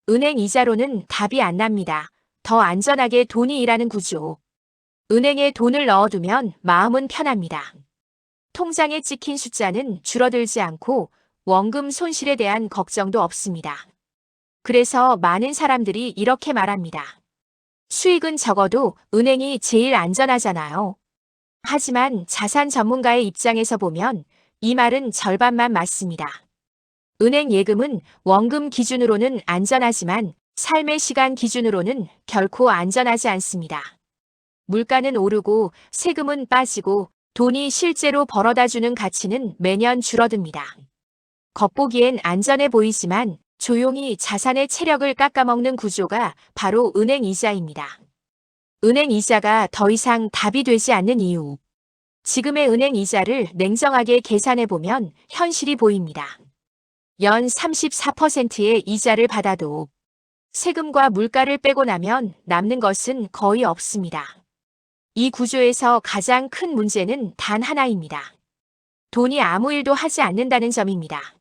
은행 이자로는 답이 안 납니다. 더 안전하게 돈이 일하는 구조. 은행에 돈을 넣어두면 마음은 편합니다. 통장에 찍힌 숫자는 줄어들지 않고 원금 손실에 대한 걱정도 없습니다. 그래서 많은 사람들이 이렇게 말합니다. 수익은 적어도 은행이 제일 안전하잖아요. 하지만 자산 전문가의 입장에서 보면 이 말은 절반만 맞습니다. 은행 예금은 원금 기준으로는 안전하지만 삶의 시간 기준으로는 결코 안전하지 않습니다. 물가는 오르고 세금은 빠지고 돈이 실제로 벌어다주는 가치는 매년 줄어듭니다. 겉보기엔 안전해 보이지만 조용히 자산의 체력을 깎아먹는 구조가 바로 은행 이자입니다. 은행 이자가 더 이상 답이 되지 않는 이유. 지금의 은행 이자를 냉정하게 계산해보면 현실이 보입니다. 연 34%의 이자를 받아도 세금과 물가를 빼고 나면 남는 것은 거의 없습니다. 이 구조에서 가장 큰 문제는 단 하나입니다. 돈이 아무 일도 하지 않는다는 점입니다.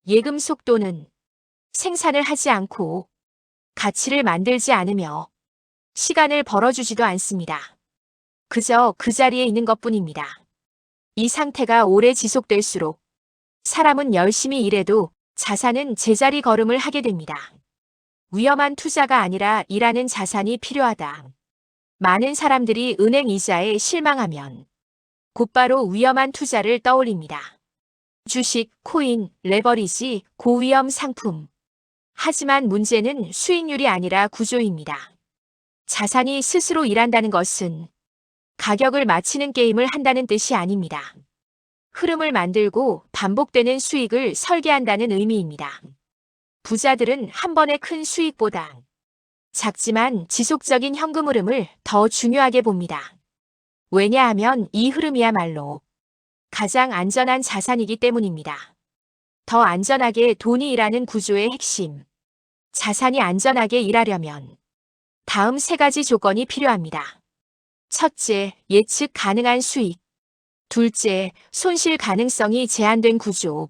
예금 속도는 생산을 하지 않고 가치를 만들지 않으며 시간을 벌어주지도 않습니다. 그저 그 자리에 있는 것뿐입니다. 이 상태가 오래 지속될수록 사람은 열심히 일해도 자산은 제자리 걸음을 하게 됩니다. 위험한 투자가 아니라 일하는 자산이 필요하다. 많은 사람들이 은행 이자에 실망하면 곧바로 위험한 투자를 떠올립니다. 주식, 코인, 레버리지, 고위험 상품. 하지만 문제는 수익률이 아니라 구조입니다. 자산이 스스로 일한다는 것은 가격을 맞히는 게임을 한다는 뜻이 아닙니다. 흐름을 만들고 반복되는 수익을 설계한다는 의미입니다. 부자들은 한 번의 큰 수익보다 작지만 지속적인 현금 흐름을 더 중요하게 봅니다. 왜냐하면 이 흐름이야말로 가장 안전한 자산이기 때문입니다. 더 안전하게 돈이 일하는 구조의 핵심. 자산이 안전하게 일하려면 다음 세 가지 조건이 필요합니다. 첫째, 예측 가능한 수익. 둘째, 손실 가능성이 제한된 구조.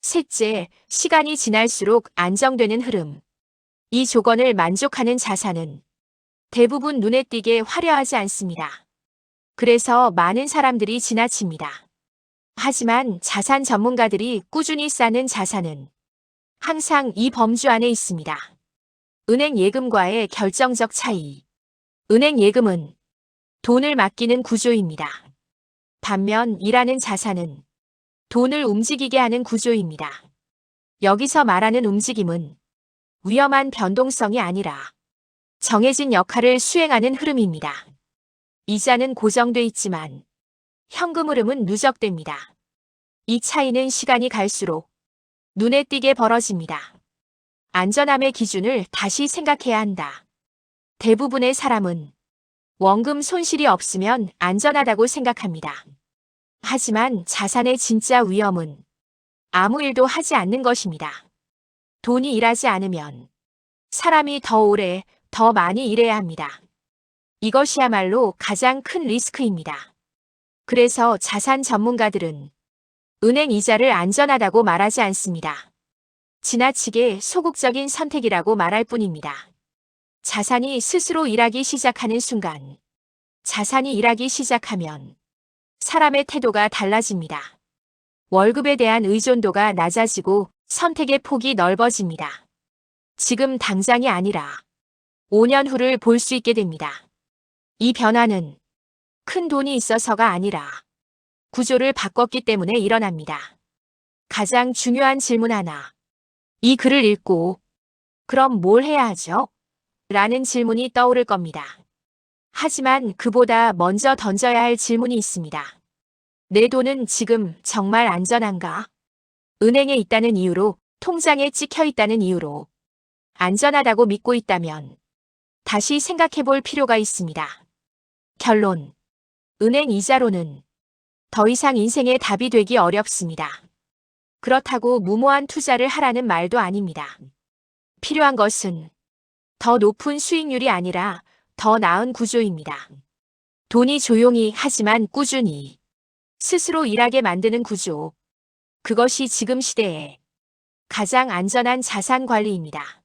셋째, 시간이 지날수록 안정되는 흐름. 이 조건을 만족하는 자산은 대부분 눈에 띄게 화려하지 않습니다. 그래서 많은 사람들이 지나칩니다. 하지만 자산 전문가들이 꾸준히 쌓는 자산은 항상 이 범주 안에 있습니다. 은행 예금과의 결정적 차이. 은행 예금은 돈을 맡기는 구조입니다. 반면 일하는 자산은 돈을 움직이게 하는 구조입니다. 여기서 말하는 움직임은 위험한 변동성이 아니라 정해진 역할을 수행하는 흐름입니다. 이자는 고정돼 있지만 현금 흐름은 누적됩니다. 이 차이는 시간이 갈수록 눈에 띄게 벌어집니다. 안전함의 기준을 다시 생각해야 한다. 대부분의 사람은 원금 손실이 없으면 안전하다고 생각합니다. 하지만 자산의 진짜 위험은 아무 일도 하지 않는 것입니다. 돈이 일하지 않으면 사람이 더 오래, 더 많이 일해야 합니다. 이것이야말로 가장 큰 리스크입니다. 그래서 자산 전문가들은 은행 이자를 안전하다고 말하지 않습니다. 지나치게 소극적인 선택이라고 말할 뿐입니다. 자산이 스스로 일하기 시작하는 순간, 자산이 일하기 시작하면 사람의 태도가 달라집니다. 월급에 대한 의존도가 낮아지고 선택의 폭이 넓어집니다. 지금 당장이 아니라 5년 후를 볼 수 있게 됩니다. 이 변화는 큰 돈이 있어서가 아니라 구조를 바꿨기 때문에 일어납니다. 가장 중요한 질문 하나. 이 글을 읽고 그럼 뭘 해야 하죠? 라는 질문이 떠오를 겁니다. 하지만 그보다 먼저 던져야 할 질문이 있습니다. 내 돈은 지금 정말 안전한가? 은행에 있다는 이유로, 통장에 찍혀 있다는 이유로 안전하다고 믿고 있다면 다시 생각해 볼 필요가 있습니다. 결론. 은행 이자로는 더 이상 인생의 답이 되기 어렵습니다. 그렇다고 무모한 투자를 하라는 말도 아닙니다. 필요한 것은 더 높은 수익률이 아니라 더 나은 구조입니다. 돈이 조용히 하지만 꾸준히 스스로 일하게 만드는 구조. 그것이 지금 시대의 가장 안전한 자산 관리입니다.